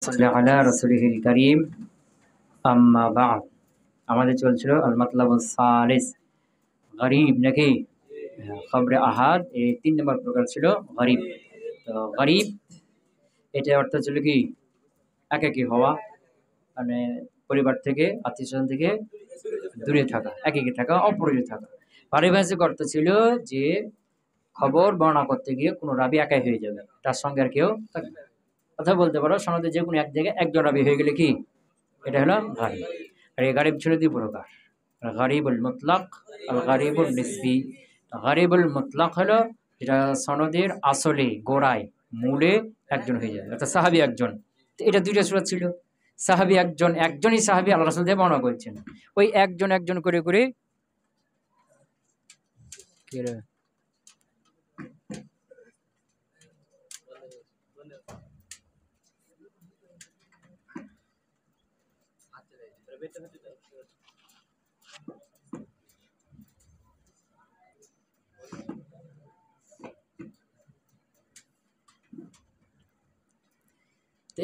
আলা রাসূলিহিল কারীম আম্মা বা'দ। আমাদের চলছিল আল মাতলাবুস সালিস গরীব নাকি খবরে আহাদ, এই 3 নম্বর প্রকার ছিল গরীব। তো গরীব এটা অর্থ ছিল কি একাকী হওয়া, মানে পরিবার থেকে আত্মীয়স্বজন থেকে দূরে থাকা, একাকী থাকা, অপরিচিত থাকা। পারিভাষিক অর্থ ছিল যে খবর বর্ণনা করতে গিয়ে কোনো রাবি একাই হয়ে যাবে, তার সঙ্গে আর কেউ থাকবে না। কথা বলতে পারো সনদে যে কোনো এক জায়গায় একজন রাবি হয়ে গেলে কি এটা হলো গারিব। আর এই গারিব ছিল 2 প্রকার, গারিবুল মুতলাক আর গারিবুল নিসবি। গারিবুল মুতলাক হলো যেটা সনদের আসলে গোড়ায় মূলে একজন হয়ে যায়, অর্থাৎ সাহাবী একজন। তো এটা 2টা সূরা ছিল। সাহাবী একজন, একজনই সাহাবী আল্লাহ রাসূল দিয়ে বর্ণনা করেছেন। ওই একজন একজন করে করে কি রে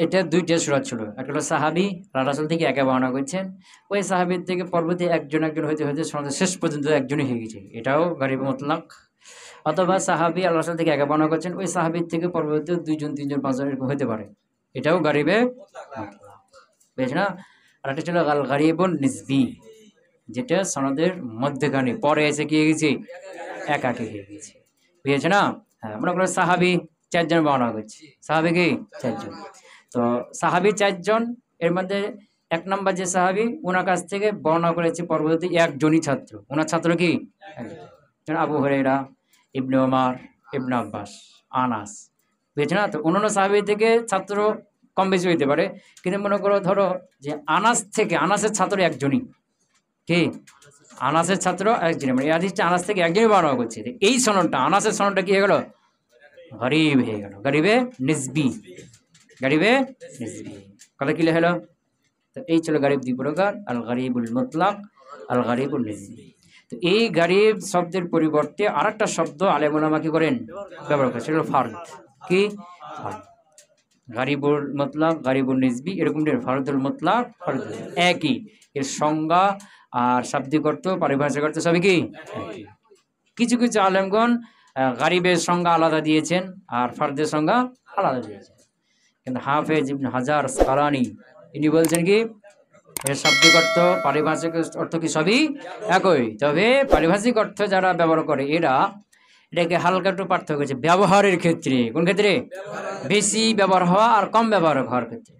এটা 2টা সূরা ছিল। একটা হলো সাহাবী আল্লাহ রাসূল থেকে একা বর্ণনা করেছেন, ওই সাহাবীর থেকে পরবর্তী একজন একজন হইতে হইতে সনদের শেষ পর্যন্ত একজনই হয়ে গেছে, এটাও গারিব মুতলাক। অথবা সাহাবী আল্লাহ রাসূল থেকে একা বর্ণনা করছেন, ওই সাহাবীর থেকে পরবর্তী 2 জন 3 জন 5 জন এরকম হতে পারে, এটাও গারিবে মুতলাক। বুঝছ না? আর একটা ছিল আল গারিবুন নিসবি, যেটা সনদের মধ্যখানে পরে এসে কি হয়ে গেছে একাকী হয়ে গেছে। বুঝেছ না? হ্যাঁ, মনে করো সাহাবী 4 জন বর্ণনা করছে, সাহাবী কি 4 জন। তো সাহাবী 4 জন, এর মধ্যে 1 নম্বর যে সাহাবী ওনার কাছ থেকে বর্ণনা করেছে পরবর্তী একজনই ছাত্র, ওনার ছাত্র কি একজন, আবু হুরায়রা, ইবনে ওমর, ইবনে আব্বাস, আনাস। বুঝেছ না? তো অন্যান্য সাহাবী থেকে ছাত্র কম বেশি হইতে পারে, কিন্তু মনে করো ধরো যে আনাস থেকে, আনাসের ছাত্র একজনই, কি আনাসের ছাত্র একজনই, মানে এই হাদিসটা আনাস থেকে একজনই বর্ণনা করছে। এই সনদটা আনাসের সনদটা কি হয়ে গেল গরিব হয়ে গেল, গরিবে নিসবি, গরিবে নিসবি। কথা কি হলো? তো এই ছিল গরিব 2 প্রকার, আল গরিবুল মুতলাক, আল গরিবুল নিসবি। তো এই গরিব শব্দের পরিবর্তে আরেকটা শব্দ আলেম উলামা কি করেন ব্যবহার করেন, সেটা হলো ফারদ। কি ফারদ? গরিবুল মুতলাক, গরিবুল নিসবি, এরকম ফারদুল মুতলাক, ফারদুল একই, এর সংজ্ঞা আর শাব্দিক অর্থ, পারিভাষিক অর্থ সবই কি একই। কিছু কিছু আলেমগণ গরিবের সংজ্ঞা আলাদা দিয়েছেন আর ফারদের সংজ্ঞা আলাদা দিয়েছেন, কিন্তু হাফেজ ইবনে হাজার আসকালানী ইনি বলছেন কি এর শাব্দিক অর্থ, পারিভাষিক অর্থ কি সবই একই, তবে পারিভাষিক অর্থ যারা ব্যবহার করে এটাকে হালকা একটু পার্থক্য হয়েছে ব্যবহারের ক্ষেত্রে। কোন ক্ষেত্রে? বেশি ব্যবহার হওয়া আর কম ব্যবহার হওয়ার ক্ষেত্রে।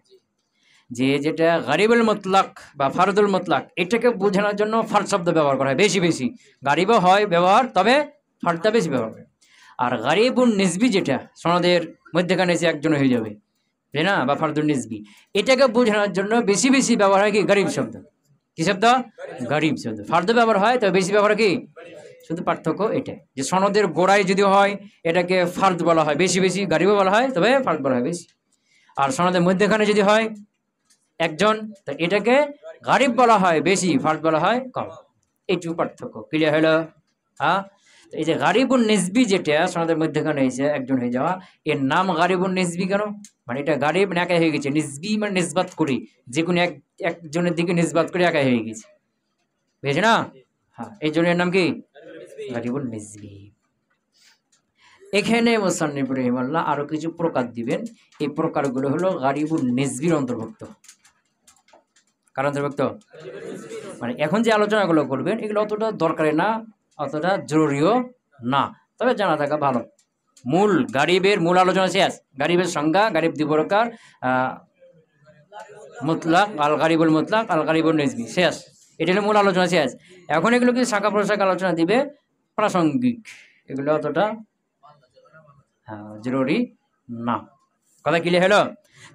যেটা গরিবুল মুতলাক বা ফারদুল মুতলাক, এটাকে বোঝানোর জন্য ফারদ শব্দ ব্যবহার করা হয় বেশি বেশি, গরিবও হয় ব্যবহার, তবে ফারদটা বেশি ব্যবহার করে। আর গরিবুন নিসবি যেটা সনদের মধ্যখানে এসে একজন হয়ে যাবে, তাই না, বা ফারদুল নিসবি, এটাকে বোঝানোর জন্য বেশি বেশি ব্যবহার হয় কি গরিব শব্দ। কি শব্দ? গরিব শব্দ। ফারদ ব্যবহার হয়, তবে বেশি ব্যবহার কি, শুধু পার্থক্য এটা যে সনদের গোড়ায় যদি হয় এটাকে ফারদ বলা হয় বেশি বেশি, গরিবও বলা হয় তবে ফারদ বলা হয় বেশি। আর সনদের মধ্যখানে যদি হয় একজন, তো এটাকে গরিব বলা হয় বেশি, ফারদ বলা হয় কম। এইটুকু পার্থক্য। ক্লিয়ার হলো? হ্যাঁ। এই যে গরিবুন নিসবি যেটা সনদের মধ্যখানে এসে একজন হয়ে যাওয়া, এর নাম গরিবুন নিসবি কেন? মানে এটা গরিব না একা হয়ে গেছে, নিসবি মানে নিসবাত করি, যে কোনো একজনের দিকে নিসবাত করে একা হয়ে গেছে। বুঝেছ না? হ্যাঁ, এই জনের নাম কি গরিবুন নিসবি। এখানে মুসান্নিফ রাহিমাহুল্লাহ আরো কিছু প্রকার দিবেন, এই প্রকারগুলো হলো গরিবুন নিসবির অন্তর্ভুক্ত। কার অন্তর্ভুক্ত? মানে এখন যে আলোচনাগুলো করবেন এগুলো অতটা দরকারি না, অতটা জরুরিও না, তবে জানা থাকা ভালো। মূল গরিবের মূল আলোচনা শেষ। গরিবের সংজ্ঞা, গরিব 2 প্রকার, মুতলাক, আল গরিবুল মুতলাক, আল গরিবুল নিসবি, শেষ। এটা হলো মূল আলোচনা শেষ। এখন এগুলো কি শাখা প্রশাখা আলোচনা দিবে, প্রাসঙ্গিক, এগুলো অতটা জরুরি না। কথা ক্লিয়ার হলো?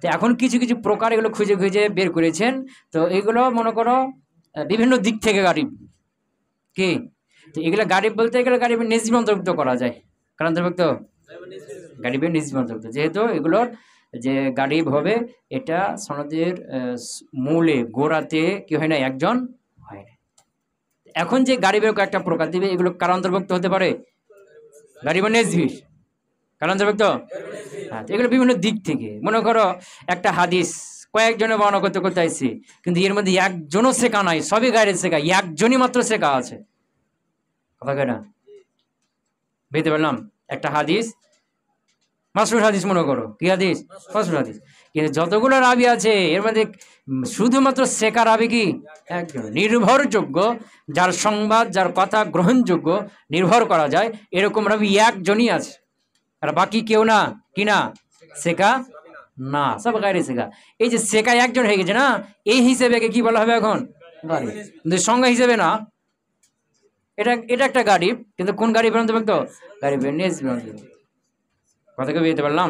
তো এখন কিছু কিছু প্রকার এগুলো খুঁজে খুঁজে বের করেছেন। তো এগুলো মনে করো বিভিন্ন দিক থেকে গরিব কি, তো এগুলো গরিব বলতে গেলে গরিবের নিসবি অন্তর্ভুক্ত করা যায়। কারণ অন্তর্ভুক্ত গরিবের নিসবি অন্তর্ভুক্ত, যেহেতু এগুলোর যে গরিব হবে এটা সনদের মূলে গোড়াতে কি হয় না, একজন হয় না। এখন যে গরিবের কয়েকটা প্রকার দিবে এগুলো কার অন্তর্ভুক্ত হতে পারে? গরিবের নিসবির। কার অন্তর্ভুক্ত? হ্যাঁ, এগুলো বিভিন্ন দিক থেকে। মনে করো একটা হাদিস কয়েকজনে বর্ণনা করতে করতে আসছি, কিন্তু এর মধ্যে একজনও শেখা নাই, সবই গাইরে শেখা, একজনই মাত্র শেখা আছে। কথা কয় না? বুঝতে পারলাম? একটা হাদিস মাসরুর হাদিস মনে করো, কি হাদিস? মাসরুর হাদিস। কিন্তু যতগুলো রাবি আছে এর মধ্যে শুধুমাত্র শেখা রাবি কি একজন, নির্ভরযোগ্য, যার সংবাদ যার কথা গ্রহণযোগ্য, নির্ভর করা যায়, এরকম রাবি একজনই আছে, আর বাকি কেউ না। কি না? শেখা না, সব গাড়ি শেখা। এই যে শেখা একজন হয়ে গেছে না, এই হিসেবে কি বলা হবে এখন? গাড়ি। কিন্তু সংজ্ঞা হিসেবে না, এটা এটা একটা গাড়ি, কিন্তু কোন গাড়ি বলতে পারতো? গাড়ি কথা কে বুঝতে পারলাম?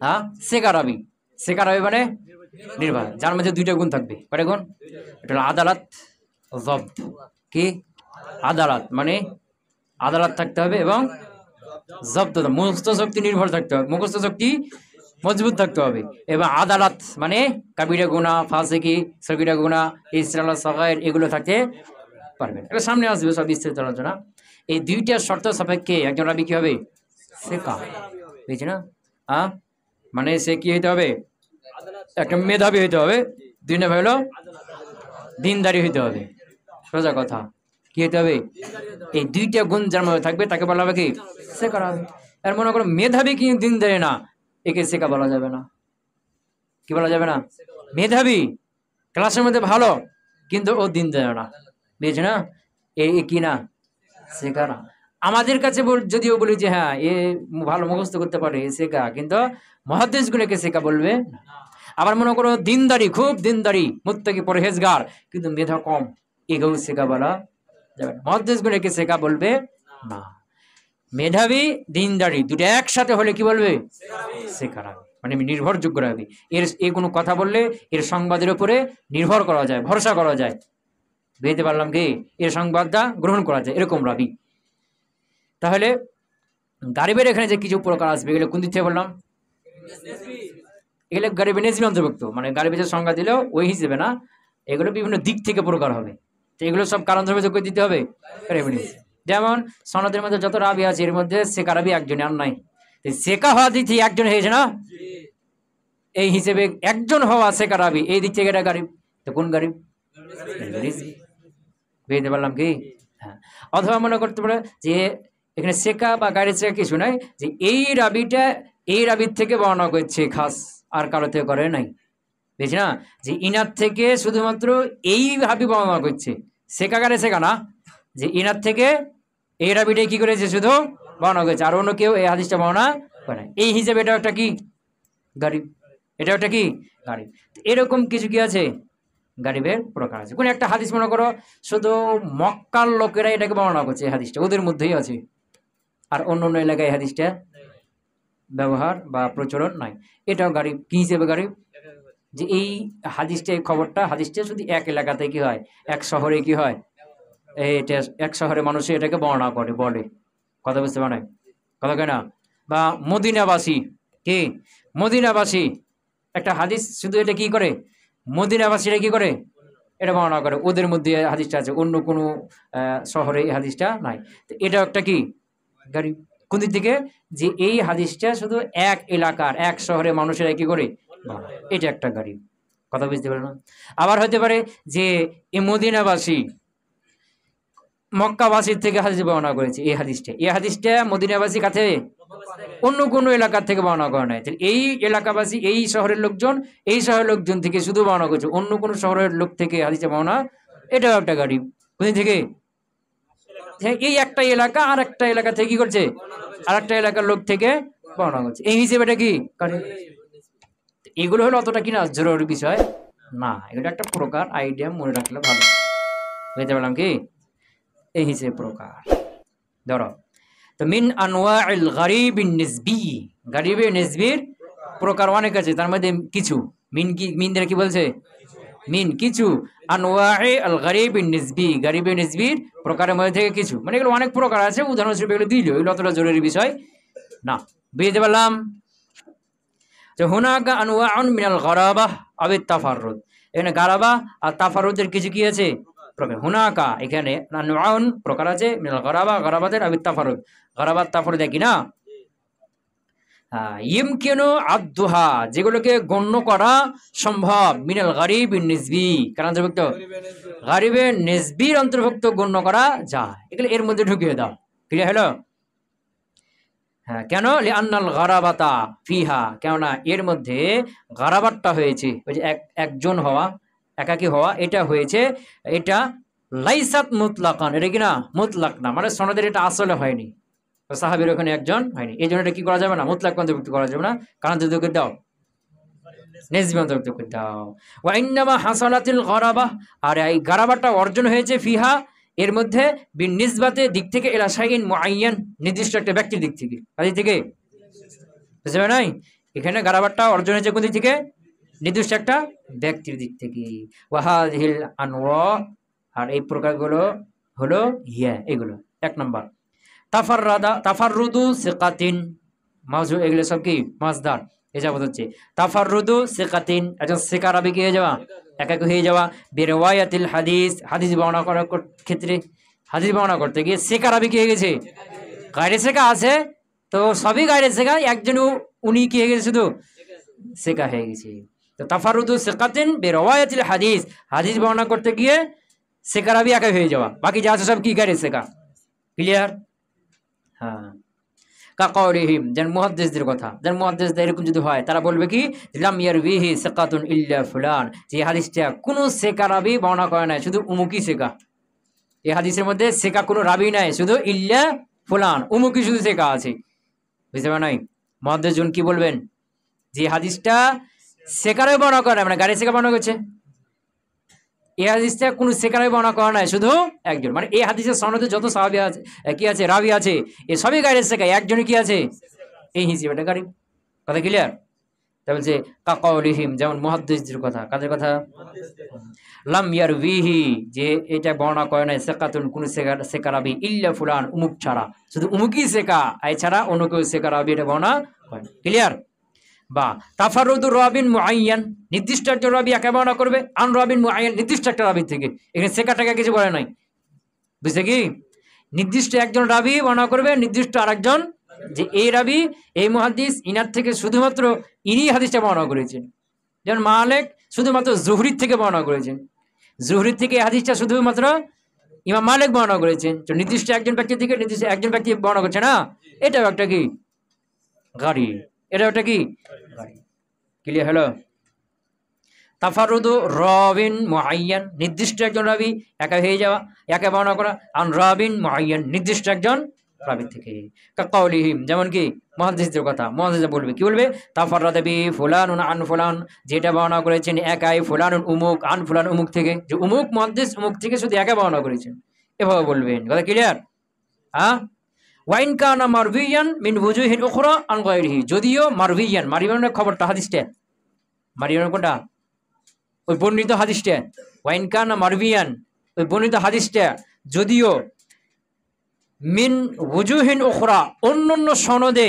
হ্যাঁ, শেখা রাবি। শেখা রাবি মানে নির্ভর, যার মধ্যে দুইটা গুণ থাকবে। কয়টা গুণ? এটা হলো আদালত, জব্দ। কি? আদালত মানে আদালত থাকতে হবে এবং জব্দ, মুখস্থ শক্তি নির্ভর থাকতে হবে, মুখস্থ শক্তি মজবুত থাকতে হবে। এবং আদালত মানে কাবিরা গুনাহ, ফাসিকি, সগীরা গুনাহ, ইসরাল সাগায়ের, এগুলো থাকতে পারবেন। এটা সামনে আসবে সব বিস্তারিত আলোচনা। এই দুইটা শর্ত সাপেক্ষে একজন রাবি কি হবে? শেখা, বুঝছি না? হ্যাঁ, মানে সে কি হইতে হবে? একটা মেধাবী হইতে হবে। দুই নম্বর হলো দিনদারি হইতে হবে। সোজা কথা, কি হইতে হবে? এই দুইটা গুণ যার মধ্যে থাকবে তাকে বলা হবে কি? শেখা হবে। আর মনে করো মেধাবী কিন্তু দিনদারি না, একে শেখা বলা যাবে না। কি বলা যাবে না? মেধাবী, ক্লাসের মধ্যে ভালো, কিন্তু ও দিনদারি না, বুঝছি না? এ কি না? শেখা না। আমাদের কাছে যদিও বলি যে হ্যাঁ এ ভালো মুখস্থ করতে পারে, এ শেখা, কিন্তু মুহাদ্দিস গুলোকে শেখা বলবে। আবার মনে করো দিনদারি, খুব দিনদারি, মুত্তাকি, পরহেজগার, কিন্তু মেধা কম, একেও শেখা বলা যাবে না, মুহাদ্দিস গুলোকে শেখা বলবে না। মেধাবী দিনদারি দুটো একসাথে হলে কি বলবে? শেখা রাবি, মানে নির্ভরযোগ্য রাবি। এর কোনো কথা বললে এর সংবাদের উপরে নির্ভর করা যায়, ভরসা করা যায়, বুঝতে পারলাম কি? এর সংবাদটা গ্রহণ করা যায়, এরকম রাবি। তাহলে গারিবের এখানে যে কিছু প্রকার আসবে, এগুলো কোন দিক থেকে বললাম? এগুলো গারিবের নেজমি অন্তর্ভুক্ত, মানে গারিবের যে সংজ্ঞা দিলেও ওই হিসেবে না, এগুলো বিভিন্ন দিক থেকে প্রকার হবে। তো এগুলো সব কারণ ধর্মে যোগ্য দিতে হবে। যেমন সনদের মধ্যে যত রাবি আছে এর মধ্যে শেখা রাবি একজনই, আর নাই। শেখা হওয়া দিক থেকে একজন হয়েছে না, এই হিসেবে একজন হওয়া শেখা রাবি, এই দিক থেকে এটা গারিব। তো কোন গারিব? বুঝতে পারলাম কি? হ্যাঁ। অথবা মনে করতে পারে যে এখানে শেখা বা গাড়ি শেখা কিছু নাই, যে এই রাবিটা এই রাবির থেকে বর্ণনা করছে খাস, আর কারো থেকে করে নাই, বুঝছি না? যে ইনার থেকে শুধুমাত্র এই রাবি বর্ণনা করছে, শেখা গাড়ি শেখা না, যে ইনার থেকে এই রাবিটাই কি করেছে শুধু বর্ণনা করেছে, আর অন্য কেউ এই হাদিসটা বর্ণনা করে নাই, এই হিসেবে এটা একটা কি? গারিব। এটা একটা কি? গারিব। এরকম কিছু কি আছে? গারিবের প্রকার আছে। কোন একটা হাদিস মনে করো শুধু মক্কার লোকেরা এটাকে বর্ণনা করছে, এই হাদিসটা ওদের মধ্যেই আছে, আর অন্য অন্য এলাকায় এই হাদিসটা ব্যবহার বা প্রচলন নাই, এটাও গারিব। কি হিসেবে গারিব? যে এই হাদিসটা, এই খবরটা, হাদিসটা শুধু এক এলাকাতে কি হয়, এক শহরে কি হয়, এটা এক শহরে মানুষে এটাকে বর্ণনা করে, বলে। কথা বুঝতে পারে? কথা কয় না? বা মদিনাবাসী, কি মদিনাবাসী একটা হাদিস শুধু এটা কি করে, মদিনাবাসীরা কি করে এটা বর্ণনা করে, ওদের মধ্যে হাদিসটা আছে, অন্য কোনো শহরে এই হাদিসটা নাই। তো এটা একটা কি? গারিব। কোন দিক থেকে? যে এই হাদিসটা শুধু এক এলাকার এক শহরে মানুষেরা কি করে, এটা একটা গারিব। কথা বুঝতে পারে না? আবার হতে পারে যে এই মদিনাবাসী মক্কাবাসীর থেকে হাদিস বর্ণনা করেছে, এই হাদিসটা মদিনাবাসী কাছে অন্য কোনো এলাকার থেকে বর্ণনা করা নাই। এই এলাকাবাসী, এই শহরের লোকজন, এই শহরের লোকজন থেকে শুধু বর্ণনা করেছে, অন্য কোনো শহরের লোক থেকে হাদিসটা বর্ণনা, এটাও একটা গারিব। কোন থেকে? এই একটা এলাকা আর একটা এলাকা থেকে কি করছে, আর একটা এলাকার লোক থেকে বর্ণনা করছে, এই হিসেবে এটা কি গারিব। এগুলো হলো অতটা কিনা জরুরি বিষয় না, এগুলো একটা প্রকার, আইডিয়া মনে রাখলে ভালো। বুঝতে পারলাম কি? এই হিসেবে প্রকার। ধরো তো মিন আনওয়াইল গারিবিন নিসবি, গারিবের নিসবির প্রকার অনেক আছে, তার মধ্যে কিছু মিন, কি মিন দ্বারা কি বলছে? মিন কিছু, আনওয়াই আল গারিবিন নিসবি, গারিবের নিসবির প্রকারের মধ্যে থেকে কিছু, মানে এগুলো অনেক প্রকার আছে, উদাহরণস্বরূপ এগুলো দিল, এগুলো অতটা জরুরি বিষয় না। বুঝতে পারলাম? তো হুনাকা আনওয়াউন মিনাল গারাবাহ আও তাফাররুদ, এখানে গারাবা আর তাফাররুদের কিছু কি আছে? প্রকার। হুনাকা এখানে আনওয়াউন প্রকার আছে, মিনাল গারাবা, গারাবাতের, আও তাফাররুদ, গারাবাত তাফাররুদ কি না? ইমকিনু আদ্দুহা, যেগুলোকে গণ্য করা সম্ভব, মিনাল গারিব নিসবি, কারণ অন্তর্ভুক্ত গারিবে নিসবির অন্তর্ভুক্ত গণ্য করা যায়, এগুলো এর মধ্যে ঢুকিয়ে দাও। ক্লিয়ার হলো? হ্যাঁ, কেন? লিআন্নাল গারাবাতা ফিহা, কেননা এর মধ্যে গারাবাতটা হয়েছে, ওই যে একজন হওয়া, একাকী হওয়া, এটা হয়েছে, এটা লাইসাত মুতলাকান, এটা কিনা মুতলাক না, মানে সনদের এটা আসলে হয়নি, সাহাবীর ওখানে একজন হয়নি, এই জন্য এটা কি করা যাবে না, মুতলাক অন্তর্ভুক্ত করা যাবে না, কারণ অন্তর্ভুক্ত দাও, নিসবি অন্তর্ভুক্ত করে দাও। ওয়া ইন্নামা হাসালাতিল গারাবা, আর এই গারাবাটা অর্জন হয়েছে ফিহা এর মধ্যে, বিন নিসবাতে দিক থেকে, ইলা শাইইন মুআয়্যান, নির্দিষ্ট একটা ব্যক্তির দিক থেকে, কাজে থেকে বুঝতে পারে নাই, এখানে গারাবাটা অর্জন হয়েছে কোন দিক থেকে, নির্দিষ্ট একটা ব্যক্তির দিক থেকে। ওয়া হাযিহিল আনওয়া, আর এই প্রকারগুলো হলো হিয়া, এগুলো এক নম্বর। তাফাররুদু সিকাতিন, মাউজু, এগুলো সব কি মাসদার, এজাবত হচ্ছে তাফাররুদু সিকাতিন, একজন সিকা রাবী কি হয়ে যাওয়া, একাকী হয়ে যাওয়া, বিরওয়ায়াতিল হাদিস, হাদিস বর্ণনা করার ক্ষেত্রে, হাদিস বর্ণনা করতে গিয়ে সিকা রাবী কি হয়ে গেছে, গায়রে সিকা আছে তো সবই গায়রে সিকা, একজন উনি কি হয়ে গেছে, শুধু সিকা হয়ে গেছে। তো তাফাররুদু সিকাতিন বিরওয়ায়াতিল হাদিস, হাদিস বর্ণনা করতে গিয়ে সিকা রাবী একা হয়ে যাওয়া, বাকি যা আছে সব কি গায়রে সিকা। ক্লিয়ার? হ্যাঁ, কাকাউলিহিম, যেন মুহাদ্দিসদের কথা, যেন মুহাদ্দিসদের এরকম যদি হয়, তারা বলবে কি, লাম ইয়ারবিহি সিকাতুন ইল্লা ফুলান, যে হাদিসটা কোনো সিকা রাবী বর্ণনা করে নাই, শুধু উমুকি সিকা, এই হাদিসের মধ্যে সিকা কোনো রাবী নাই, শুধু ইল্লা ফুলান, উমুকি শুধু সিকা আছে। বুঝতে পারে নাই? মুহাদ্দিসজন কি বলবেন, যে হাদিসটা সিকারে বর্ণনা করে, মানে গাড়ি সিকা বর্ণনা করছে, এই হাদিসটা কোনো সেকারে বর্ণনা করা নাই, শুধু একজন, মানে এই হাদিসের সনদে যত সাহাবী আছে, কি আছে, রাবী আছে, এ সবই গায়রে সিকা, একজনই কি আছে, এই হিসেবে এটা গারিব। কথা ক্লিয়ার? তা বলছে কাকাউলিহিম, যেমন মুহাদ্দিসদের কথা, কাদের কথা, লাম ইয়ারবিহি, যে এটা বর্ণনা করে নাই, সিকাতুন কোন সিকা রাবী, ইল্লা ফুলান, উমুক ছাড়া, শুধু উমুকই সিকা, এই ছাড়া অন্য কেউ সিকা রাবী এটা বর্ণনা করে। ক্লিয়ার? বা তাফাররুদুর রাবিন মুআয়্যান, নির্দিষ্ট একজন রাবী একা বর্ণনা করবে, আন রাবিন মুআয়্যান, নির্দিষ্ট একটা রাবী থেকে, এখানে সেকা টাকা কিছু বলে নাই, বুঝছে কি, নির্দিষ্ট একজন রাবী বর্ণনা করবে, নির্দিষ্ট আরেকজন, যে এই রাবী, এই মুহাদ্দিস, ইনার থেকে শুধুমাত্র ইনি হাদিসটা বর্ণনা করেছেন, যেমন মালিক শুধুমাত্র জুহরির থেকে বর্ণনা করেছেন, জুহরির থেকে এই হাদিসটা শুধুমাত্র ইমাম মালিক বর্ণনা করেছেন, তো নির্দিষ্ট একজন ব্যক্তি থেকে নির্দিষ্ট একজন ব্যক্তি বর্ণনা করছে না, এটাও একটা কি গারিব, এটা একটা কি গারিব। ক্লিয়ার হলো? তাফাররুদু রাবিন মুআয়্যান, নির্দিষ্ট একজন রাবী একা হয়ে যাওয়া, একা বর্ণনা করা, আন রাবিন মুআয়্যান, নির্দিষ্ট একজন রাবী থেকে। কাকাউলিহিম, যেমন কি মুহাদ্দিসদের কথা, মুহাদ্দিসরা বলবে, কি বলবে, তাফাররাদা বি ফুলানুন আন ফুলান, যেটা বর্ণনা করেছেন একাই, ফুলানুন উমুক, আন ফুলান উমুক থেকে, যে উমুক মুহাদ্দিস উমুক থেকে শুধু একা বর্ণনা করেছেন, এভাবে বলবেন। কথা ক্লিয়ার? হ্যাঁ, ওয়াইন কানা মারভিয়ান মিন ওয়ুজুহিন উখরা আন গায়রিহি, যদিও মারভিয়ান, মারভিয়ানের খবরটা, হাদিসটা মারভিয়ান কোনটা, ওই বর্ণিত হাদিসটা, ওয়াইন কানা মারভিয়ান, ওই বর্ণিত হাদিসটা যদিও মিন ওয়ুজুহিন উখরা, অন্যান্য সনদে,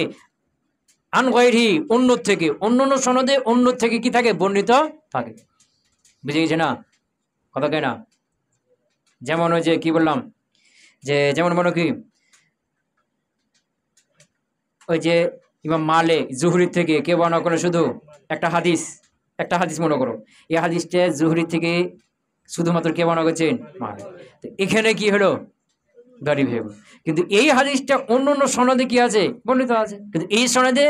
আন গায়রিহি, অন্য থেকে, অন্যান্য সনদে অন্য থেকে কি থাকে, বর্ণিত থাকে। বুঝে গেছে না কথা, কেন? যেমন ওই যে কি বললাম, যে যেমন মনে কি, ওই যে ইমাম মালিক জুহরির থেকে কে বর্ণনা করে, শুধু একটা হাদিস, একটা হাদিস মনে করো, এই হাদিসটা জুহরির থেকে শুধুমাত্র কে বর্ণনা করছেন, মালিক, তো এখানে কি হলো, গারিব হয়ে গেল। কিন্তু এই হাদিসটা অন্য অন্য সনদে কি আছে, বর্ণিত আছে, কিন্তু এই সনদে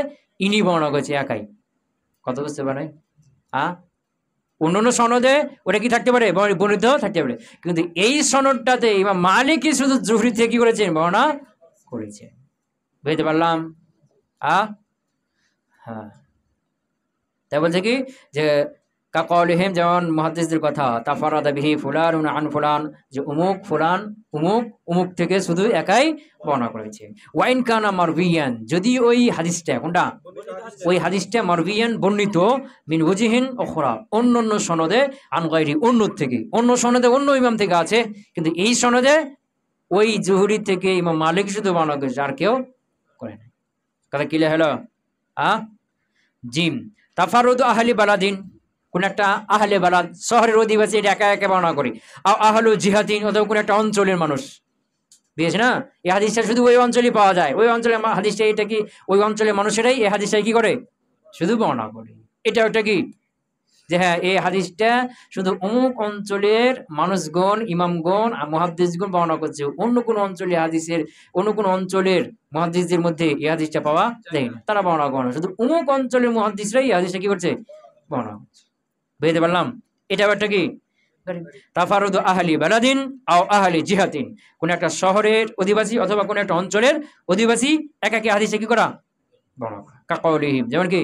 ইনি বর্ণনা করছে একাই। কত বুঝতে পারে? হ্যাঁ, অন্য অন্য সনদে ওটা কি থাকতে পারে, বর্ণিত থাকতে পারে, কিন্তু এই সনদটাতে ইমাম মালিকই শুধু জুহরি থেকে কি করেছেন, বর্ণনা করেছেন। বুঝতে পারলাম? হ্যাঁ, তাই বলছে কি, যে কাকাউলিহিম, যেমন মুহাদ্দিসদের কথা, তাফাররাদা বিহি ফুলানুন আন ফুলান, যে উমুক ফুলান উমুক উমুক থেকে শুধু একাই বর্ণনা করেছে। ওয়াইন কানা মারভিয়ান, যদি ওই হাদিসটা, কোনটা, ওই হাদিসটা মারভিয়ান, বর্ণিত, মিন ওয়ুজুহিন উখরা, অন্য অন্য সনদে, আন গায়রি, অন্য থেকে, অন্য সনদে অন্য ইমাম থেকে আছে, কিন্তু এই সনদে ওই জুহরি থেকে ইমাম মালিক শুধু বর্ণনা করেছে, আর কেউ করে না। কথা ক্লিয়ার হলো? জিম তাফারুদু আহলি বালাদিন, কোন একটা আহলে বালাদ, শহরের অধিবাসী, এটা একা একা বর্ণনা করি, আহলু জিহাদিন, অথবা কোন একটা অঞ্চলের মানুষ, বুঝেছ না? এই হাদিসটা শুধু ওই অঞ্চলেই পাওয়া যায়, ওই অঞ্চলে হাদিসটা, এটা কি ওই অঞ্চলের মানুষেরাই এই হাদিসটা কি করে, শুধু বর্ণনা করে। এটা ওটা কি যে হ্যাঁ এই হাদিসটা শুধু অমুক অঞ্চলের মানুষগণ, ইমামগণ, মুহাদ্দিসগণ বর্ণনা করছে, অন্য কোনো অঞ্চলে হাদিসের, অন্য কোনো অঞ্চলের মুহাদ্দিসদের মধ্যে এই হাদিসটা পাওয়া যায় না, তারা বর্ণনা করে না, শুধু অমুক অঞ্চলের মুহাদ্দিসরাই এই হাদিসটা কি করছে, বর্ণনা করছে। বুঝতে পারলাম? এটা একটা কি তাফারুদু আহলি বালাদিন আও আহলি জিহাতিন, কোন একটা শহরের অধিবাসী অথবা কোন একটা অঞ্চলের অধিবাসী একাকি হাদিসে কি করা, বর্ণনা করা। কাকাউলিহিম, যেমন কি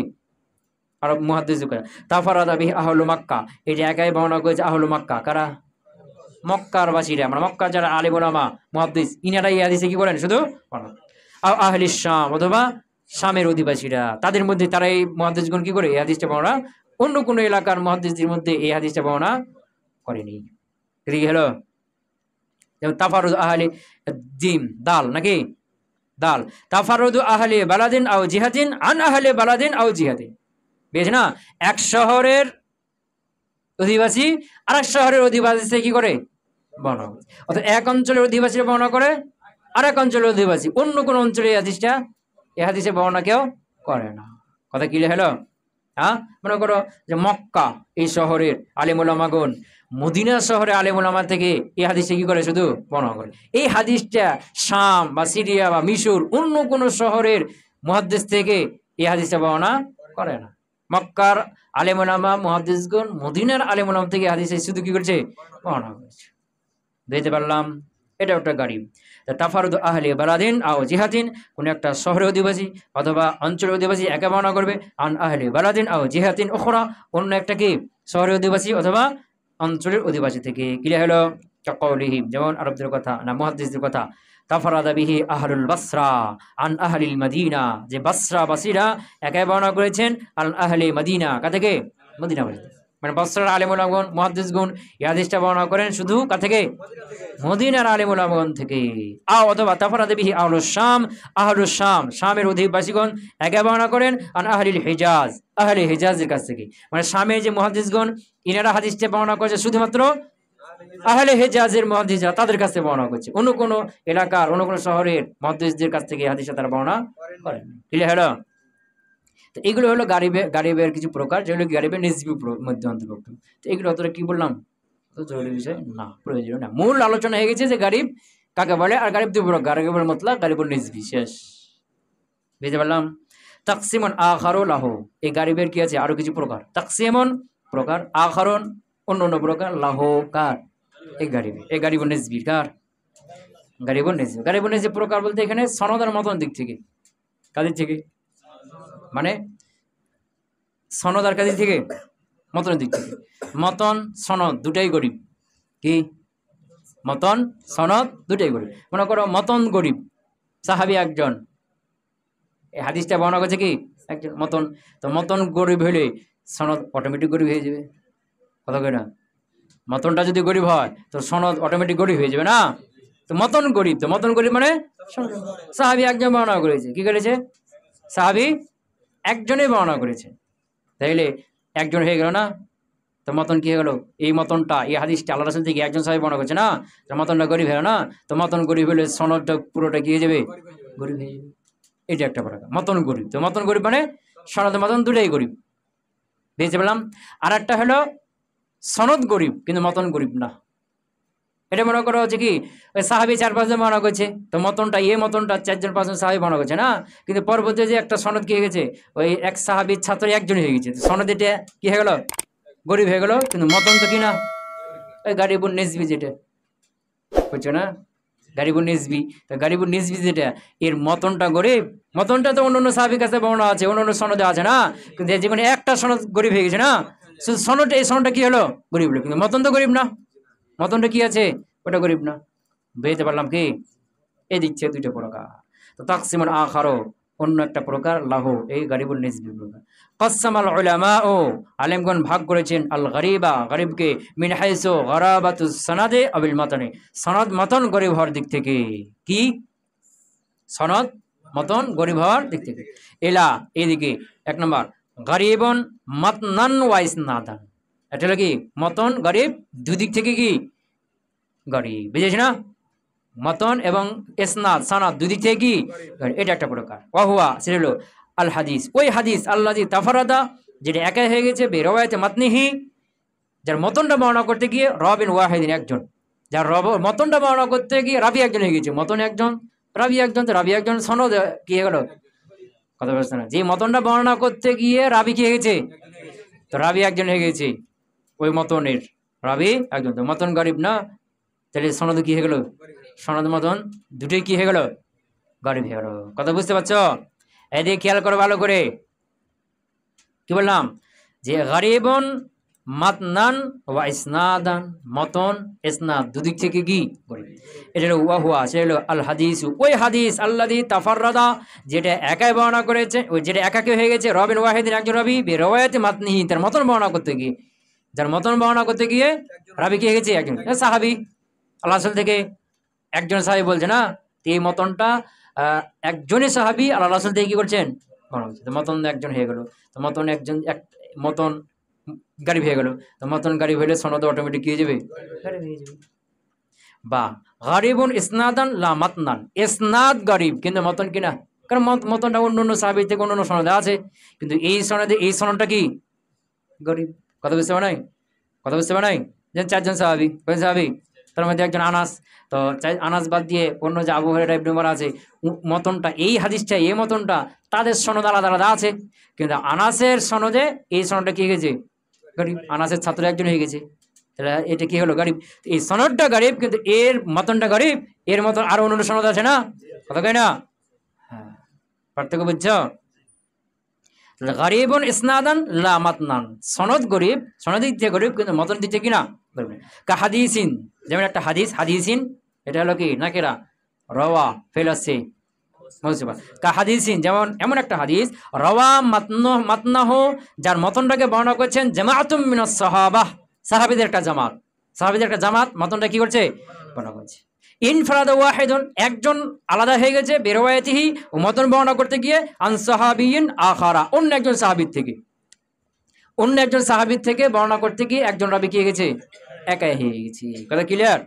আরব মুহাদ্দিস করে তাফারাদা বিহি আহলু মক্কা, এটা একাই বর্ণনা করেছে আহলু মক্কা, কারা, মক্কার বাসীরা, আমরা মক্কার যারা আলিম উলামা মুহাদ্দিস, ইনারা এই হাদিসে কি করেন, শুধু বর্ণনা। আও আহলি শাম, অথবা শামের অধিবাসীরা, তাদের মধ্যে তারা এই মুহাদ্দিসগণ কি করে এই হাদিসটা বর্ণনা, অন্য কোনো এলাকার মুহাদ্দিসদের মধ্যে এই হাদিসটা বর্ণনা করেনি। কি হলো? যেমন তাফারুদ আহলি জিম, দাল নাকি দাল, তাফারুদু আহলি বালাদিন আও জিহাদিন আন আহলি বালাদিন আও জিহাদিন। বেশ না, এক শহরের অধিবাসী আর এক শহরের অধিবাসী কি করে বর্ণনা করে, অর্থাৎ এক অঞ্চলের অধিবাসী বর্ণনা করে, আর এক অঞ্চলের অধিবাসী অন্য কোন অঞ্চলের হাদিসটা এই হাদিসে বর্ণনা কেউ করে না। কথা ক্লিয়ার হলো? হ্যাঁ, মনে করো যে মক্কা এই শহরের আলেম ওলামাগণ মদিনা শহরে আলেম ওলামা থেকে এই হাদিসটা কি করে, শুধু বর্ণনা করে। এই হাদিসটা শাম বা সিরিয়া বা মিশর অন্য কোন শহরের মুহাদ্দিস থেকে এই হাদিসটা বর্ণনা করে না। মক্কার আলেম ওলামা মুহাদ্দিসগণ মদিনার আলেম ওলামা থেকে হাদিসে শুধু কি করেছে, বর্ণনা করেছে। বুঝতে পারলাম? এটা একটা গাড়ি। তাফারুদ আহলি বালাদিন আও জিহাদিন, কোন একটা শহরের অধিবাসী অথবা অঞ্চলের অধিবাসী একা বর্ণনা করবে, আন আহলি বালাদিন আও জিহাদিন উখরা, অন্য একটা কি শহরের অধিবাসী অথবা অঞ্চলের অধিবাসী থেকে। ক্লিয়ার হলো? কাকাউলিহিম, যেমন আরবদের কথা না মুহাদ্দিসদের কথা, তাফারাদা বিহি আহলুল বাসরা আন আহলিল মদিনা, যে বাসরা বাসীরা একাই বর্ণনা করেছেন আন আহলি মদিনা, কা থেকে, মদিনা বাসী, মানে বসরার আলেম ওলামাগণ মুহাদ্দিসগণ এই হাদিসটা বর্ণনা করেন শুধু কা থেকে, মদিনার আলেম ওলামাগণ থেকে। আও অথবা তাফারাদা বিহি আহলুশ শাম, আহলুশ শাম, শামের অধিবাসীগণ একাই বর্ণনা করেন আন আহলিল হিজাজ, আহলে হিজাজের কাছ থেকে, মানে শামের যে মুহাদ্দিসগণ ইনারা হাদিসটা বর্ণনা করেছে শুধুমাত্র আহলে হিজাজের মুহাদ্দিসরা তাদের কাছে বর্ণনা করছে, অন্য কোন এলাকার অন্য কোন শহরের মুহাদ্দিসদের কাছ থেকে হাদিসটা তারা বর্ণনা করেন। ক্লিয়ার হলো? তো এগুলো হলো গারিবের কিছু প্রকার, যেগুলো গারিবের নিসবি মধ্যে অন্তর্ভুক্ত। তো এগুলো অতটা কি বললাম, তো জরুরি বিষয় না, প্রয়োজন না। মূল আলোচনা হয়ে গেছে যে গারিব কাকে বলে, আর গারিব দুই প্রকার, গারিবের মতলব, গারিবুল নিসবি, শেষ। বুঝতে পারলাম? তাকসিমুন আখারু লাহু, এই গারিবের কি আছে আরো কিছু প্রকার, তাকসিমুন প্রকার, আখারুন অন্য অন্য প্রকার, লাহু কার, এই গারিব, এই গারিবুল নিসবি কার, গারিবুল নিসবি। গারিবুল নিসবি প্রকার বলতে এখানে সনদের মতন দিক থেকে, কাদের থেকে, মানে সনদ আর কাদির থেকে, মতনের দিক থেকে। মতন সনদ দুটাই গরিব, কি মতন সনদ দুটাই গরিব। মনে করো মতন গরিব, সাহাবী একজন, এই হাদিসটা বর্ণনা করছে কি একজন মতন, তো মতন গরিব হলে সনদ অটোমেটিক গরিব হয়ে যাবে, কথা কই না? মতনটা যদি গরিব হয় তো সনদ অটোমেটিক গরিব হয়ে যাবে না? তো মতন গরিব, তো মতন গরিব মানে সাহাবী একজন বর্ণনা করেছে, কি করেছে, সাহাবী একজনেই বর্ণনা করেছে, তাইলে একজন হয়ে গেল না? তো মতন কি হয়ে গেল, এই মতনটা এই হাদিসটা আল্লাহ রাসূল থেকে একজন সাহাবী বর্ণনা করছে না, তো মতনটা গরিব হলো না? তো মতন গরিব হলে সনদটা পুরোটা কি হয়ে যাবে, গরিব হয়ে যাবে। এটা একটা প্রকার মতন গরিব। তো মতন গরিব মানে সনদ মতন দুটাই গরিব, বুঝতে পারলাম? আর একটা হলো সনদ গরিব কিন্তু মতন গরিব না। এটা মনে করা হচ্ছে কি ওই সাহাবী 4-5 জন বর্ণনা করছে, তো মতনটা এই মতনটা 4-5 জন সাহাবী বর্ণনা করছে না, কিন্তু পরবর্তী যে একটা সনদ কি হয়ে গেছে, ওই এক সাহাবীর ছাত্র একজন হয়ে গেছে, সনদ এটা কি হয়ে গেল, গরিব হয়ে গেল, কিন্তু মতন তো কি না, ওই গারিবুন নিসবি যেটা, বুঝছো না? গারিবুন নিসবি, তো গারিবুন নিসবি যেটা, এর মতনটা গরিব, মতনটা তো অন্য সাহাবীর কাছে বর্ণনা আছে, অন্য সনদে আছে না, কিন্তু জীবনে একটা সনদ গরিব হয়ে গেছে না, শুধু সনদটা, এই সনদটা কি হলো, গরিব হলো, কিন্তু মতন তো গরিব না, মতনটা কি আছে, ওটা গরিব না। বুঝতে পারলাম কি? এই দিচ্ছে দুইটা প্রকার। তো তাকসিমুন আখারু অন্য একটা প্রকার, লাহু এই গারিবুল নিসবি প্রকার। কাসসামাল উলামা, ও আলেমগণ ভাগ করেছেন আল গরিবা গরিবকে মিন হাইসু গরাবাতুস সনদে আবিল মাতনে, সনদ মতন গরিব হওয়ার দিক থেকে, কি সনদ মতন গরিব হওয়ার দিক থেকে। এলা এদিকে 1 নম্বর গরিবন মাতনান ওয়া ইসনাদান, এটা কি মতন গরিব দুদিক থেকে কি গরিব, বুঝেছ না? মতন এবং ইসনাদ সানাদ দুই দিক থেকে কি এটা একটা প্রকার। ওয়াহুয়া সেটা হলো আল হাদিস, ওই হাদিস আল্লাযী তাফারাদা যেটা একাই হয়ে গেছে, বেরওয়ায়াতে মাতনিহি যার মতনটা বর্ণনা করতে গিয়ে রবিন ওয়াহিদিন একজন, যার মতনটা বর্ণনা করতে গিয়ে রাবি একজন হয়ে গেছে, মতন একজন রাবি একজন, তো রাবি একজন সনদ কি হয়ে গেল, কথা বলছে না, যে মতনটা বর্ণনা করতে গিয়ে রাবি কি হয়ে গেছে, তো রাবি একজন হয়ে গেছে ওই মতনের, রাবি একজন, তো মতন গরিব না, তাহলে সনদ কি হয়ে গেল, সনদ মতন দুটোই কি হয়ে গেল, গরিব হয়ে গেল। কথা বুঝতে পারছো? এদিকে খেয়াল করো ভালো করে, কি বললাম যে গরিবন মাতনান ওয়া ইসনাদান, মতন ইসনাদ দুদিক থেকে কি গরিব, এটা হলো ওয়াহুয়া, সেটা হলো আল হাদিস, ওই হাদিস আল্লাযী তাফাররাদা যেটা একাই বর্ণনা করেছে, ওই যেটা একাকে হয়ে গেছে, রবিন ওয়াহিদিন একজন রবি, বেরওয়ায়াতে মাতনিহি তার মতন বর্ণনা করতে গিয়ে, যার মতন বর্ণনা করতে গিয়ে রাবি কি হয়ে গেছে একজন সাহাবী, আল্লাহ রাসূল থেকে একজন সাহাবী বলছে না, এই মতনটা একজনই সাহাবী আল্লাহ রাসূল থেকে কি করছেন বর্ণনা করছে, তো মতন একজন হয়ে গেল, তো মতন একজন এক মতন গারিব হয়ে গেল, তো মতন গারিব হলে সনদ অটোমেটিক কি হয়ে যাবে, গারিব হয়ে যাবে। বা গারিবুন ইসনাদান লা মাতনান, ইসনাদ গারিব কিন্তু মতন কিনা, কারণ মতনটা অন্য অন্য সাহাবী থেকে অন্য অন্য সনদে আছে, কিন্তু এই সনদে এই সনদটা কি গরিব। কথা বুঝতে পারে নাই, কথা বুঝতে পারে নাই, যে চারজন সাহাবী, কয় সাহাবী, তার মধ্যে একজন আনাস, তো আনাস বাদ দিয়ে অন্য যে আবু হুরায়রা ইবনে উমর আছে, মতনটা এই হাদিসটা এই মতনটা তাদের সনদ আলাদা আলাদা আছে, কিন্তু আনাসের সনদে এই সনদটা কি হয়ে গেছে গরিব, আনাসের ছাত্র একজন হয়ে গেছে, তাহলে এটা কি হলো গরিব, এই সনদটা গরিব কিন্তু এর মতনটা গরিব, এর মতন আরো অন্য সনদ আছে না, কথা কয় না, হ্যাঁ পার্থক্য বুঝছো? গরিবুন ইসনাদান লা মাতনান, সনদ গরিব, সনদ দিক থেকে গরিব কিন্তু মতন দিক থেকে কিনা গরিব না। কা হাদিসিন, যেমন একটা হাদিস, হাদিসিন এটা হলো কি নাকেরা, রওয়া ফেল আছে মুসিবা, কা হাদিসিন যেমন এমন একটা হাদিস, রওয়া মাতনাহ যার মতনটাকে বর্ণনা করছেন জামাআতুম মিনাস সাহাবাহ, সাহাবীদের একটা জামাত, সাহাবীদের একটা জামাত মতনটা কি করছে বর্ণনা করছে। ইনফরাদ ওয়াহিদুন একজন আলাদা হয়ে গেছে, বেরওয়ায়াতিহি ও মতন বর্ণনা করতে গিয়ে, আন সাহাবিয়িন আখারা অন্য একজন সাহাবীর থেকে, অন্য একজন সাহাবীর থেকে বর্ণনা করতে গিয়ে একজন রাবী কি হয়ে গেছে একাই হয়ে গেছে। কথা ক্লিয়ার?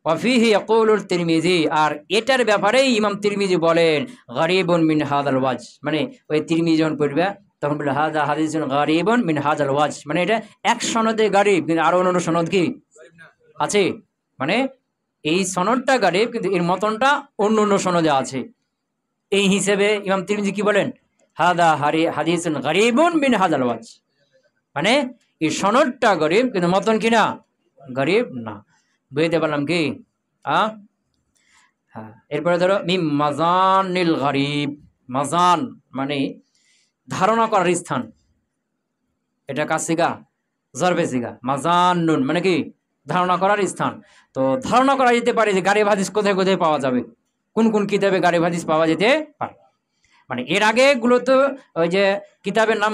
ওয়াফিহি ইয়াকুলুল তিরমিজি, আর এটার ব্যাপারে ইমাম তিরমিজি বলেন গরিবুন মিন হাদাল ওয়াজ, মানে ওই তিরমিজি যখন পড়বে তখন বলে হাদা হাদিসুন গরিবুন মিন হাদাল ওয়াজ, মানে এটা এক সনদে গরিব কিন্তু আরো অন্য সনদ কি আছে, মানে এই সনদটা গরিব কিন্তু এর মতনটা অন্য অন্য সনদে আছে, এই হিসেবে ইমাম তিরমিজি কি বলেন হাদা হাদিসুন গরিবুন মিন হাদাল ওয়াজ, মানে এই সনদটা গরিব কিন্তু মতন কিনা গরিব না। বুঝতে পারলাম কি? হ্যাঁ, এরপরে ধরো মিম মাজানিল গরিব, মাজান মানে ধারণা করার স্থান, এটা কাজ শিখা জরবে শিখা, মাজানুন মানে কি ধারণা করার স্থান, তো ধারণা করা যেতে পারে যে গারিব হাদিস কোথায় কোথায় পাওয়া যাবে, কোন কোন কিতাবে গারিব হাদিস পাওয়া যেতে পারে, মানে এর আগে গুলো তো ওই যে কিতাবের নাম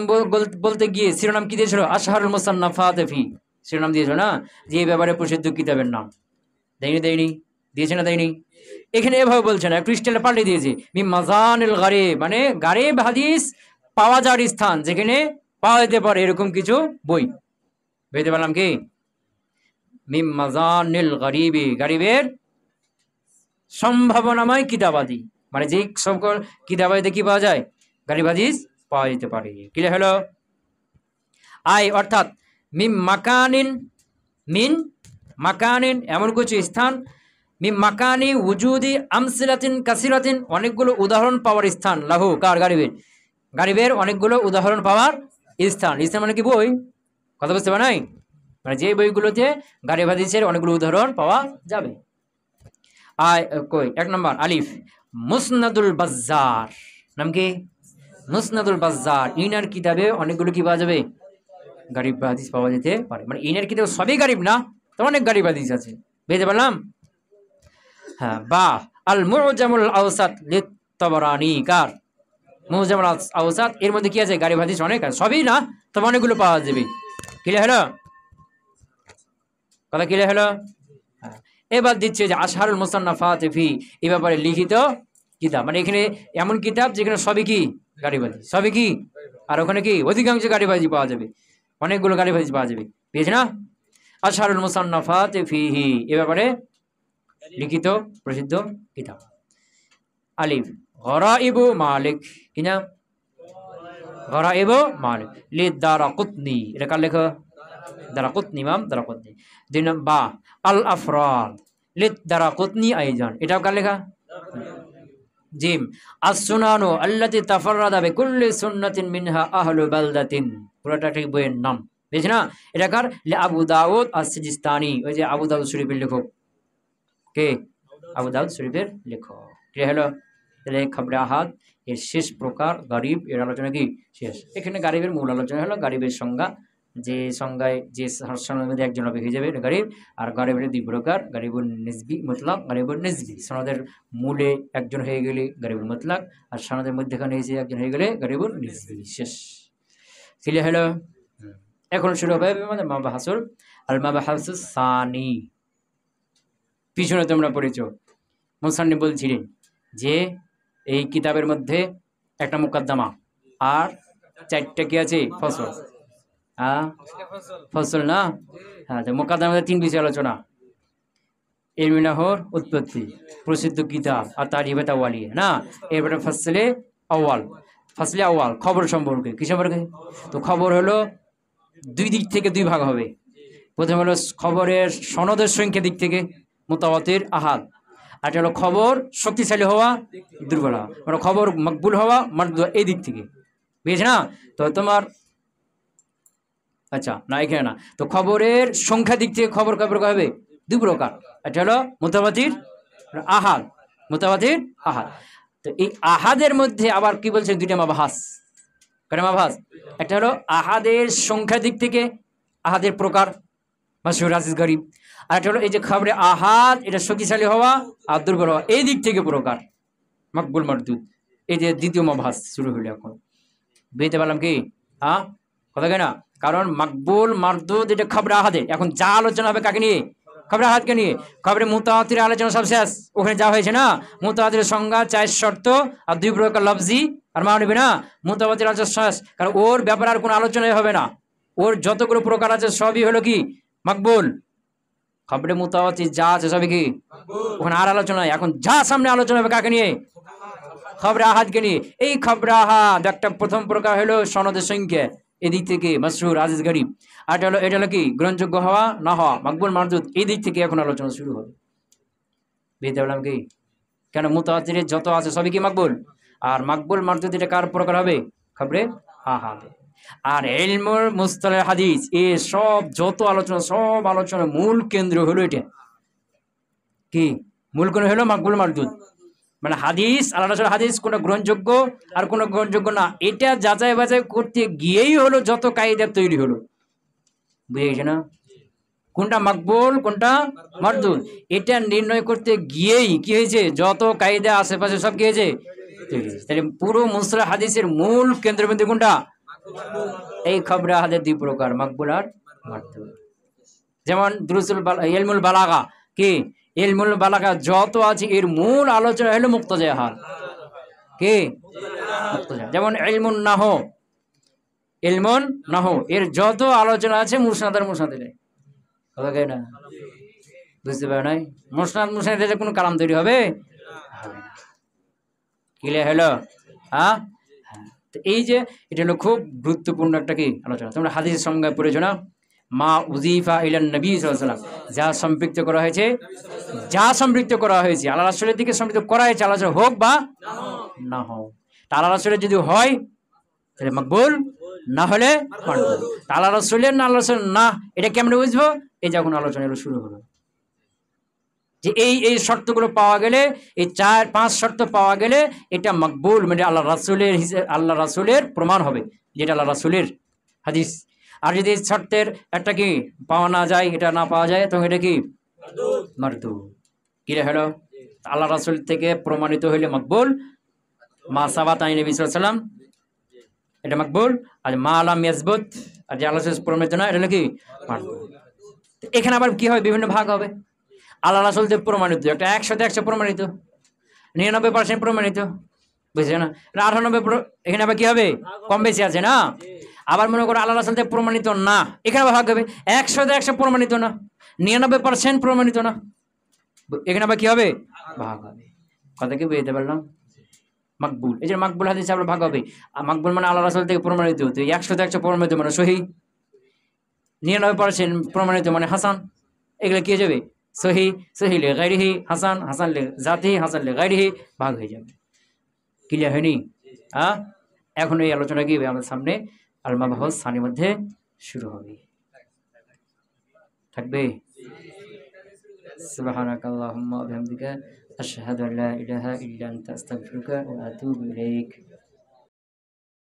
বলতে গিয়ে শিরোনাম কি দিয়েছিল, আশহারুল মুসান্নাফাত ফি, শিরোনাম দিয়েছিল না, যে এই ব্যাপারে প্রসিদ্ধ কিতাবের নাম, দেয়নি দিয়েছে না দেয়নি, এখানে এভাবে বলছে না, ক্রিস্টালে পাল্টে দিয়েছে মিম মাজানিল গরিব, মানে গারিব হাদিস পাওয়া যাওয়ার স্থান, যেখানে পাওয়া যেতে পারে এরকম কিছু বই। বুঝতে পারলাম কি? মিম মাজানিল গরিবি, গরিবের সম্ভাবনাময় কিতাবাদি, মানে যে সকল কিতাবাদিতে কি পাওয়া যায় গারিব হাদিস পাওয়া যেতে পারে। ক্লিয়ার হলো? আই অর্থাৎ মিম মাকানিন এমন কিছু স্থান, মিম মাকানি উজুদি আমসিলাতিন কাসিরাতিন অনেকগুলো উদাহরণ পাওয়ার স্থান, লাহু কার গারিবের অনেকগুলো উদাহরণ পাওয়ার স্থান, স্থান মানে কি বই, কথা বুঝতে পারে নাই, মানে যে বইগুলোতে গারিব হাদিসের অনেকগুলো উদাহরণ পাওয়া যাবে। কই এক নম্বর আলিফ মুসনাদুল বাজ্জার, নাম কি মুসনাদুল বাজ্জার, ইনার কিতাবে অনেকগুলো কি পাওয়া যাবে গারিব হাদিস পাওয়া যেতে পারে, মানে ইনার কিতাবে সবই গারিব না, তো অনেক গারিব হাদিস আছে। বুঝতে পারলাম? হ্যাঁ। বা আল মুজামুল আওসাত লিত-তাবারানী, কার মুজামুল আওসাত, এর মধ্যে কি আছে গারিব হাদিস অনেক আছে, সবই না তবে অনেকগুলো পাওয়া যাবে। ক্লিয়ার হলো? কথা ক্লিয়ার হলো? এবার দিচ্ছে যে আশহারুল মুসান্নাফাত ফি, এই ব্যাপারে লিখিত কিতাব, মানে এখানে এমন কিতাব যেখানে সবই কি গারিব হাদিস, সবই কি, আর ওখানে কি অধিকাংশ গারিব হাদিস পাওয়া যাবে, অনেকগুলো গারিব হাদিস পাওয়া যাবে, পেয়েছে না? আশহারুল মুসান্নাফাত ফিহি, এ ব্যাপারে লিখিত প্রসিদ্ধ কিতাব। আলিফ গরাইবু মালিক, কি নাম? গরাইবু মালিক লিদারাকুতনি, এটা কার লেখা? দারাকুতনি, ইমাম দারাকুতনি। দুই নম্বর বা আল আফরাদ লিদারাকুতনি আইজান, এটাও কার লেখা? জিম as-সুনানু আল্লাতী তাফাররাদা বিকুল্লি সুন্নাতিন মিনহা আহলু বালদাতিন, পুরোটা একটা বইয়ের নাম, বুঝছ না? এটা কার? আবু দাউদ আস-সিজিস্তানি, ওই যে আবু দাউদ শরীফের লেখক। কে? আবু দাউদ শরীফের লেখক। কে হলো? তাহলে খবরে আহাদ এর শেষ প্রকার গরিব, এর আলোচনা কি শেষ। এখানে গরিবের মূল আলোচনা হলো গরিবের সংজ্ঞা, যে সংজ্ঞায় যে সনদের মধ্যে একজন হবে হয়ে যাবে গরিব। আর গরিবের দুই প্রকার, গরিবুল নিসবি মুতলাক, গরিবুল নিসবি। সনদের মূলে একজন হয়ে গেলে গরিবুল মুতলাক, আর সনদের মধ্যেখানে এসে একজন হয়ে গেলে গরিবুল নিসবি। শেষ। ক্লিয়ার হলো? এখন শুরু হবে আমাদের মাবাহাসুল আল মাবাহাসুস সানি। পিছনে তোমরা পড়েছ, মুসান্নিফ বলছিলেন যে এই কিতাবের মধ্যে একটা মুকদ্দমা আর চারটা কি আছে? ফসল। ফসল না? হ্যাঁ, তো মুকদ্দমাতে তিন বিষয় আলোচনা। ইলমে নাহর উৎপত্তি, প্রসিদ্ধ কিতাব আর তারিফে আউয়ালিয়া না। এরপরে ফসলে আউয়াল, ফসলে আউয়াল খবর সম্পর্কে। কি সম্পর্কে? তো খবর হলো দুই দিক থেকে দুই ভাগ হবে। প্রথম হলো খবরের সনদের সংখ্যা দিক থেকে মুতাওয়াতির, আহাদ। আর এটা হলো খবর শক্তিশালী হওয়া, দুর্বল হওয়া, মানে খবর মকবুল হওয়া, মারদুদ, এই দিক থেকে, বুঝেছ না? তো তোমার আচ্ছা না, এখানে না। তো খবরের সংখ্যা দিক থেকে খবর কয় প্রকার হবে? দুই প্রকার। এটা হলো মুতাওয়াতির, আহাদ। মুতাওয়াতির, আহাদ। তো এই আহাদের মধ্যে আবার কি বলছে? দুইটা মাবাহাস। কয়টা মাবাহাস? একটা হলো আহাদের সংখ্যা দিক থেকে, আহাদের প্রকার, মাশহুর, আজিজ, গরিব। আর একটা হলো এই যে খবরে আহাদ, এটা শক্তিশালী হওয়া আর দুর্বল হওয়া, এই দিক থেকে প্রকার, মকবুল, মারদুদ। এই যে দ্বিতীয় মাবাহাস শুরু হলো। এখন বুঝতে পারলাম কি? কথা কেনা? কারণ মকবুল, মারদুদ এটা খবরে আহাদে। এখন যা আলোচনা হবে কাকে নিয়ে? খবরে আহাদকে নিয়ে। খবরে মুতাওয়াতির আলোচনা সব শেষ, ওখানে যা হয়েছে না। মুতাওয়াতির সংজ্ঞা, 4 শর্ত আর 2 প্রকার লফজি আর মানবি না। মুতাওয়াতির আলোচনা শেষ, কারণ ওর ব্যাপারে আর কোনো আলোচনাই হবে না। ওর যতগুলো প্রকার আছে সবই হলো কি? মকবুল। খবরে মুতাওয়াতির যা আছে সবই কি? ওখানে আর আলোচনা। এখন যা সামনে আলোচনা হবে কাকে নিয়ে? খবরে আহাদকে নিয়ে। এই খবরে আহাদ একটা প্রথম প্রকার হলো সনদের সংখ্যা, এদিক থেকে মাশহুর, আজিজ, গরিব। আর এটা হলো কি? গ্রহণযোগ্য হওয়া না হওয়া, মকবুল, মারদুদ, এই দিক থেকে এখন আলোচনা শুরু হবে। বুঝতে পারলাম কি? কেন মুতাওয়াতির যত আছে সবই কি মকবুল, আর মকবুল, মারদুদ এটা কার প্রকার হবে? খবরে আহাদ। আর ইলমুল মুস্তালাহ হাদিস, এ সব যত আলোচনা, সব আলোচনা মূল কেন্দ্র হলো এটা কি? মূল কেন্দ্র হলো মকবুল, মারদুদ। মানে হাদিস, আল্লাহ হাদিস কোনটা গ্রহণযোগ্য আর কোন গ্রহণযোগ্য না, এটা যাচাই বাছাই করতে গিয়েই হলো যত কায়দা তৈরি হলো। বুঝে গেছে না? কোনটা মকবুল, কোনটা মারদুদ, এটা নির্ণয় করতে গিয়েই কি হয়েছে? যত কায়দা আশেপাশে সব কি হয়েছে? তাহলে পুরো মুসতালাহ হাদিসের মূল কেন্দ্রবিন্দু কোনটা? এই খবরে আহাদের 2 প্রকার, মকবুল আর মারদুদ। যেমন দুরুসুল ইলমুল বালাগা, কি? ইলমুল বালাগা যত আছে এর মূল আলোচনা হলো মুক্তাজা হাল, কি? মুক্তাজা। যেমন ইলমুন নাহু, ইলমুন নাহু এর যত আলোচনা আছে মুসনাদ আর মুসনাদে। কথা কয় না? বুঝতে পারো নাই? মুসনাদ মুসনাদে কোনো কালাম তৈরি হবে? ক্লিয়ার হলো? হ্যাঁ। তো এই যে এটা হলো খুব গুরুত্বপূর্ণ একটা কি আলোচনা। তোমরা হাদিসের সংজ্ঞা পড়েছো না? মা উজিফা ইলান নবী সাল্লাল্লাহু আলাইহি ওয়াসাল্লাম, যা সম্পৃক্ত করা হয়েছে, যা সম্পৃক্ত করা হয়েছে আল্লাহ রাসূলের দিকে সম্পৃক্ত করা হয়েছে, আল্লাহ রাসূল হোক বা না হোক। আল্লাহ রাসূলের যদি হয় তাহলে মকবুল, না হলে মারদুদ। আল্লাহ রাসূলের না, আল্লাহ রাসূল না, এটা কেমনে বুঝবো? এই যখন আলোচনা শুরু হলো যে এই শর্তগুলো পাওয়া গেলে, এই 4-5 শর্ত পাওয়া গেলে এটা মকবুল, মানে আল্লাহ রাসূলের প্রমাণ হবে, যেটা আল্লাহ রাসূলের হাদিস। আর যদি এই শর্তের একটা কি পাওয়া না যায়, এটা না পাওয়া যায়, তখন এটা কি? মারদুদ। কি হলো? আল্লাহ রাসূল থেকে প্রমাণিত হইলে মকবুল, মা সাবাত আন নবী সাল্লাল্লাহু আলাইহি ওয়াসাল্লাম এটা মকবুল, আর মা লাম ইয়াসবুত, আর যে আল্লাহ রাসূল প্রমাণিত না, এটা হলো কি? মারদুদ। এখানে আবার কি হবে? বিভিন্ন ভাগ হবে। আল্লাহ রাসূল থেকে প্রমাণিত একটা 100% প্রমাণিত, 99% প্রমাণিত, বুঝছে না? 98 এখানে আবার কি হবে? কম বেশি আছে না? আবার মনে করো আল্লাহ রাসূল থেকে প্রমাণিত না, এখানে আবার ভাগ হবে 100% প্রমাণিত না, 99% প্রমাণিত না। এখানে আবার কি হবে? ভাগ হবে। কথা কি বুঝতে পারলাম? মাকবুল, এই যে মাকবুল হাদিস আমরা ভাগ হবে। আর মাকবুল মানে আল্লাহ রাসূল থেকে প্রমাণিত, তো 100 তে 100 প্রমাণিত মানে সহিহ, 99% প্রমাণিত মানে হাসান। এগুলো কি হয়ে যাবে? সহিহ, সহিহ লি গায়রিহি, হাসান, হাসান লি জাতিহি, হাসান লি গায়রিহি, ভাগ হয়ে যাবে। ক্লিয়ার হয়নি? এখন এই আলোচনা কি হবে আমাদের সামনে আল মাবহাস সানির মধ্যে শুরু হবে। থাকবে? সুবহানাকাল্লাহুম্মা ওয়া বিহামদিকা আশহাদু আল্লা ইলাহা ইল্লা আনতা আস্তাগফিরুকা ওয়া আতুবু ইলাইক।